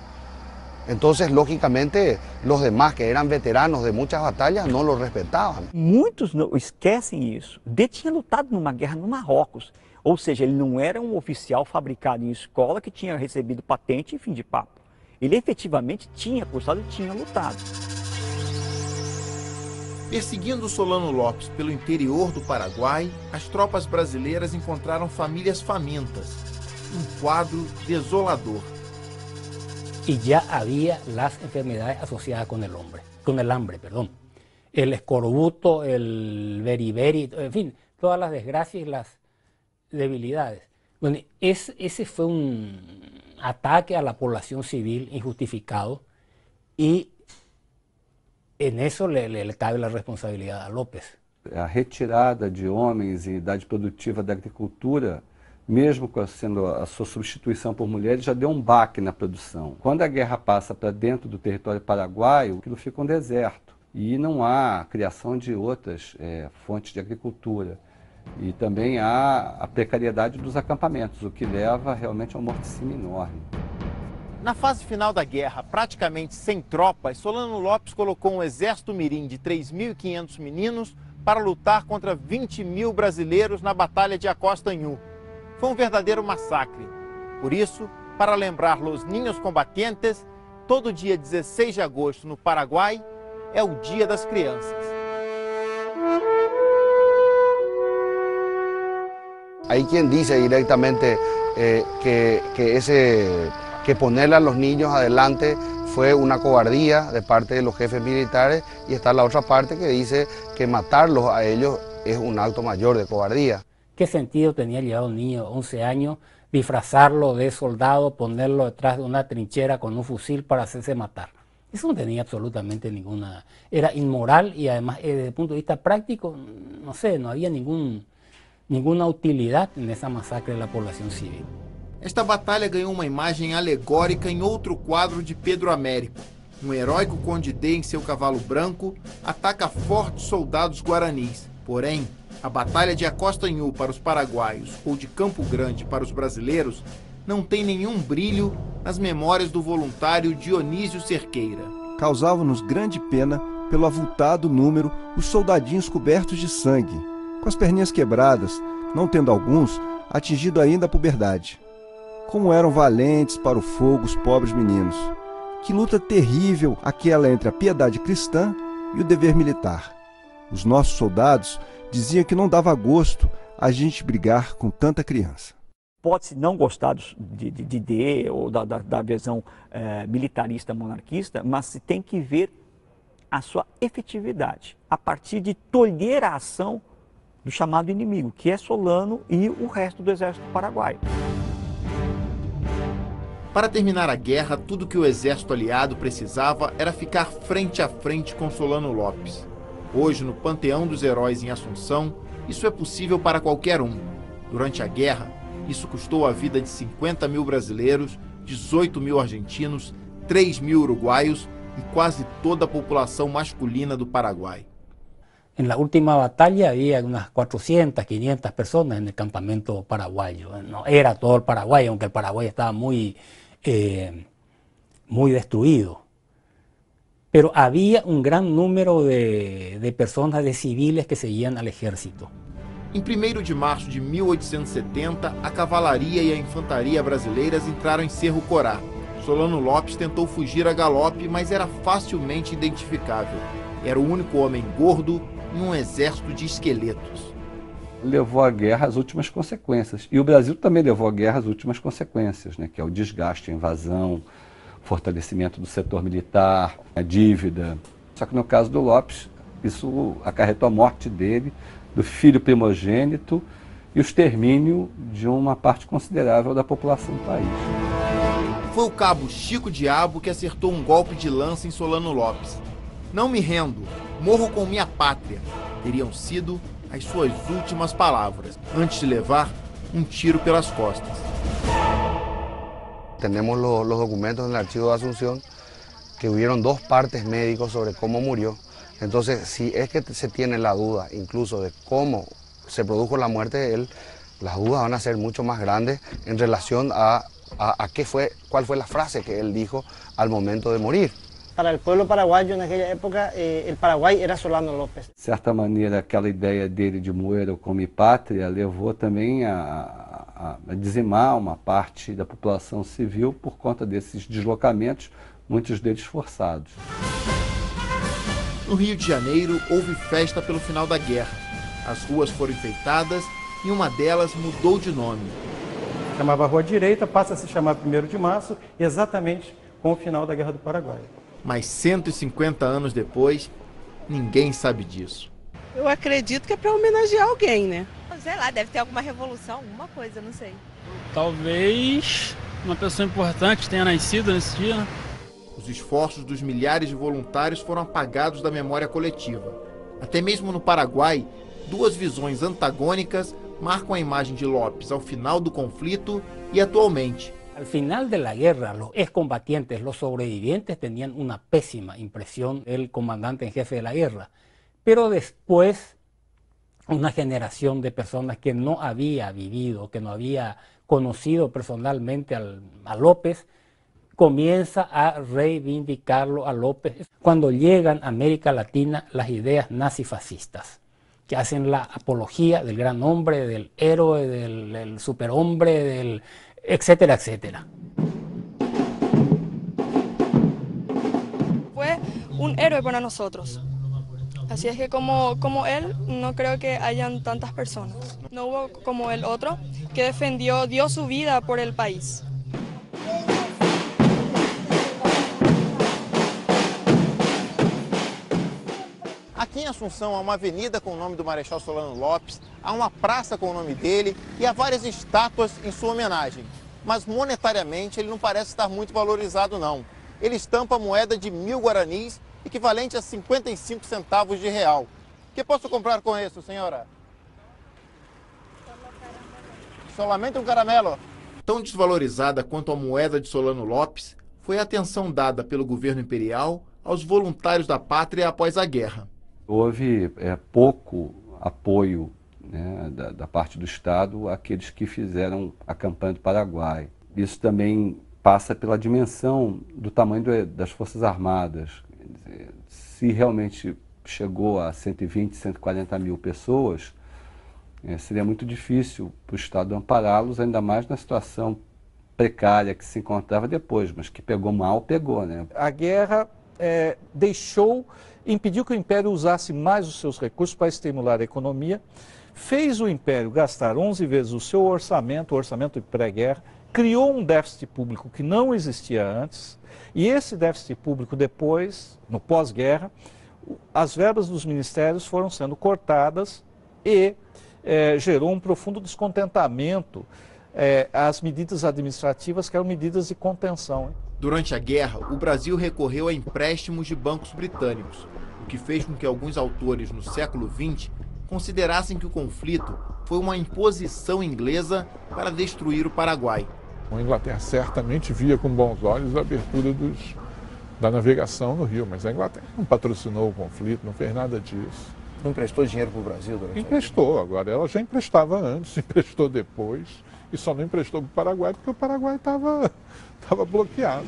Entonces, lógicamente, los demás que eran veteranos de muchas batallas no lo respetaban. Muitos não esquecem isso. D tinha lutado numa guerra no Marrocos, ou seja, ele não era um oficial fabricado em escola que tinha recebido patente e fim de papo. Ele efetivamente tinha cursado e tinha lutado. Perseguindo Solano Lopes pelo interior do Paraguai, as tropas brasileiras encontraram famílias famintas. Um quadro desolador. Y ya había las enfermedades asociadas con el hambre, perdón. El escorbuto, el beriberi, en fin, todas las desgracias y las debilidades. Bueno, ese fue un ataque a la población civil injustificado y en eso le cabe la responsabilidad a López. A retirada de homens em idade produtiva da agricultura, mesmo sendo a sua substituição por mulheres, já deu um baque na produção. Quando a guerra passa para dentro do território paraguaio, aquilo fica um deserto. E não há criação de outras fontes de agricultura. E também há a precariedade dos acampamentos, o que leva realmente a um morticínio enorme. Na fase final da guerra, praticamente sem tropas, Solano Lopes colocou um exército mirim de 3.500 meninos para lutar contra 20.000 brasileiros na Batalha de Acostanhú. Foi um verdadeiro massacre. Por isso, para lembrar los niños combatientes, todo dia 16 de agosto no Paraguai é o Dia das Crianças. Hay quien dice directamente que ponerle a los niños adelante fue una cobardía de parte de los jefes militares, y está la otra parte que dice que matarlos a ellos es un acto mayor de cobardía. ¿Qué sentido tenía llevar a un niño de 11 años, disfrazarlo de soldado, ponerlo detrás de una trinchera con un fusil para hacerse matar? Eso no tenía absolutamente ninguna... Era inmoral y además desde el punto de vista práctico, no sé, no había ninguna utilidad en esa masacre de la población civil. Esta batalha ganhou uma imagem alegórica em outro quadro de Pedro Américo. Um heróico Conde D em seu cavalo branco ataca fortes soldados guaranis. Porém, a Batalha de Acostanhú para os paraguaios ou de Campo Grande para os brasileiros não tem nenhum brilho nas memórias do voluntário Dionísio Cerqueira. Causava-nos grande pena pelo avultado número os soldadinhos cobertos de sangue, com as perninhas quebradas, não tendo alguns atingido ainda a puberdade. Como eram valentes para o fogo os pobres meninos. Que luta terrível aquela entre a piedade cristã e o dever militar. Os nossos soldados diziam que não dava gosto a gente brigar com tanta criança. Pode-se não gostar de D ou da visão militarista monarquista, mas se tem que ver a sua efetividade, a partir de tolher a ação do chamado inimigo, que é Solano e o resto do exército paraguaio. Para terminar a guerra, tudo que o exército aliado precisava era ficar frente a frente com Solano Lopes. Hoje, no Panteão dos Heróis em Assunção, isso é possível para qualquer um. Durante a guerra, isso custou a vida de 50.000 brasileiros, 18.000 argentinos, 3.000 uruguaios e quase toda a população masculina do Paraguai. En la última batalla había unas 400, 500 personas en el campamento paraguayo. No era todo el Paraguay, aunque el Paraguay estaba muy destruido. Pero había un gran número de personas, de civiles que seguían al ejército. Em 1º de março de 1870, a cavalaria e a infantaria brasileiras entraram em Cerro Corá. Solano Lopes tentou fugir a galope, mas era facilmente identificável. Era o único homem gordo em um exército de esqueletos. Levou à guerra as últimas consequências. E o Brasil também levou à guerra as últimas consequências, né, que é o desgaste, a invasão, fortalecimento do setor militar, a dívida. Só que no caso do Lopes, isso acarretou a morte dele, do filho primogênito e o extermínio de uma parte considerável da população do país. Foi o cabo Chico Diabo que acertou um golpe de lança em Solano Lopes. "Não me rendo, morro com minha pátria", teriam sido as suas últimas palavras, antes de levar um tiro pelas costas. Tenemos los documentos en el archivo de Asunción que hubieron dos partes médicos sobre cómo murió. Entonces, si es que se tiene la duda incluso de cómo se produjo la muerte de él, las dudas van a ser mucho más grandes en relación a cuál fue la frase que él dijo al momento de morir. Para el pueblo paraguayo en aquella época, el Paraguay era Solano López. De certa maneira, aquela ideia dele de Moeiro como pátria levou também a dizimar uma parte da população civil por conta desses deslocamentos, muitos deles forçados. No Rio de Janeiro, houve festa pelo final da guerra. As ruas foram enfeitadas e uma delas mudou de nome. Chamava Rua Direita, passa a se chamar 1º de Março, exatamente com o final da Guerra do Paraguai. Mas 150 anos depois, ninguém sabe disso. Eu acredito que é para homenagear alguém, né? Sei lá, deve ter alguma revolução, alguma coisa, não sei. Talvez uma pessoa importante tenha nascido nesse dia, né? Os esforços dos milhares de voluntários foram apagados da memória coletiva. Até mesmo no Paraguai, duas visões antagônicas marcam a imagem de Lopes ao final do conflito e atualmente. Al final de la guerra, los excombatientes, los sobrevivientes tenían una pésima impresión del comandante en jefe de la guerra. Pero después, una generación de personas que no había vivido, que no había conocido personalmente a López, comienza a reivindicarlo a López. Cuando llegan a América Latina las ideas nazifascistas, que hacen la apología del gran hombre, del héroe, del superhombre, del etcétera, etcétera. Fue un héroe para nosotros. Así es que como él, no creo que hayan tantas personas. No hubo como el otro que dio su vida por el país. Aqui em Assunção há uma avenida com o nome do Marechal Solano Lopes, há uma praça com o nome dele e há várias estátuas em sua homenagem. Mas monetariamente ele não parece estar muito valorizado não. Ele estampa a moeda de 1000 guaranis, equivalente a 55 centavos de real. O que posso comprar com isso, senhora? Solamente um caramelo. Tão desvalorizada quanto a moeda de Solano Lopes foi a atenção dada pelo governo imperial aos voluntários da pátria após a guerra. Houve pouco apoio, né, da parte do Estado àqueles que fizeram a campanha do Paraguai. Isso também passa pela dimensão do tamanho das Forças Armadas. Quer dizer, se realmente chegou a 120, 140 mil pessoas, seria muito difícil para o Estado ampará-los, ainda mais na situação precária que se encontrava depois, mas que pegou mal, pegou, né? A guerra impediu que o Império usasse mais os seus recursos para estimular a economia, fez o Império gastar 11 vezes o seu orçamento, o orçamento de pré-guerra, criou um déficit público que não existia antes, e esse déficit público depois, no pós-guerra, as verbas dos ministérios foram sendo cortadas e gerou um profundo descontentamento às medidas administrativas, que eram medidas de contenção. Durante a guerra, o Brasil recorreu a empréstimos de bancos britânicos, o que fez com que alguns autores no século XX considerassem que o conflito foi uma imposição inglesa para destruir o Paraguai. A Inglaterra certamente via com bons olhos a abertura da navegação no Rio, mas a Inglaterra não patrocinou o conflito, não fez nada disso. Não emprestou dinheiro para o Brasil? Emprestou, agora ela já emprestava antes, emprestou depois, e só não emprestou para o Paraguai porque o Paraguai estava bloqueado.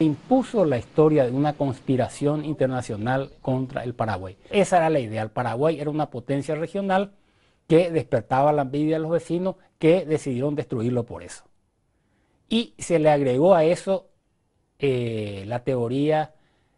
Impuso la historia de una conspiración internacional contra el Paraguay. Esa era la idea. El Paraguay era una potencia regional que despertaba la envidia de los vecinos, que decidieron destruirlo por eso. Y se le agregó a eso la teoría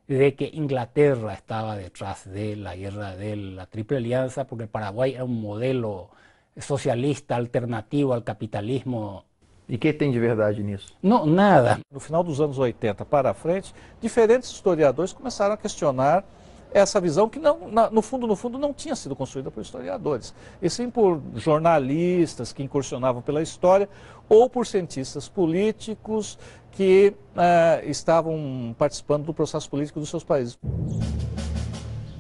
de que Inglaterra estaba detrás de la guerra de la Triple Alianza, porque el Paraguay era un modelo socialista alternativo al capitalismo. E que tem de verdade nisso? Não, nada. No final dos anos 80 para frente, diferentes historiadores começaram a questionar essa visão que no fundo não tinha sido construída por historiadores, e sim por jornalistas que incursionavam pela história ou por cientistas políticos que estavam participando do processo político dos seus países.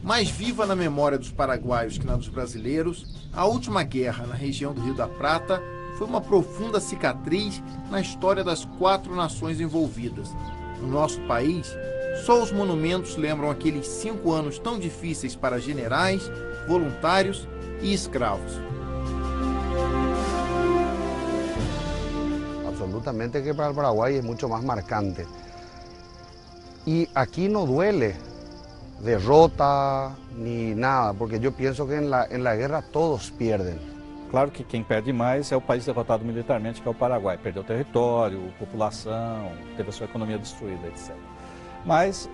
Mais viva na memória dos paraguaios que na dos brasileiros, a última guerra na região do Rio da Prata foi uma profunda cicatriz na história das 4 nações envolvidas. No nosso país, só os monumentos lembram aqueles 5 anos tão difíceis para generais, voluntários e escravos. Absolutamente que para el Paraguay es mucho más marcante. Y aquí no duele derrota ni nada, porque yo pienso que en la guerra todos pierden. Claro que quem perde mais é o país derrotado militarmente, que é o Paraguai. Perdeu território, população, teve a sua economia destruída, etc. Mas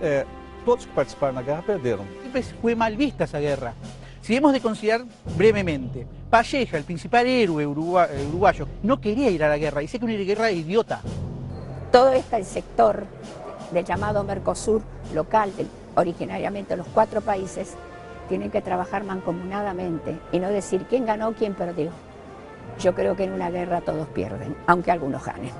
todos que participaram na guerra perderam. Siempre fue mal vista esa guerra. Si hemos de considerar brevemente, Palleja, el principal héroe uruguayo, no quería ir a la guerra, dice que una guerra idiota. Todo este sector del llamado Mercosur local, originariamente los 4 países, tienen que trabajar mancomunadamente y no decir quién ganó, quién perdió. Yo creo que en una guerra todos pierden, aunque algunos ganen.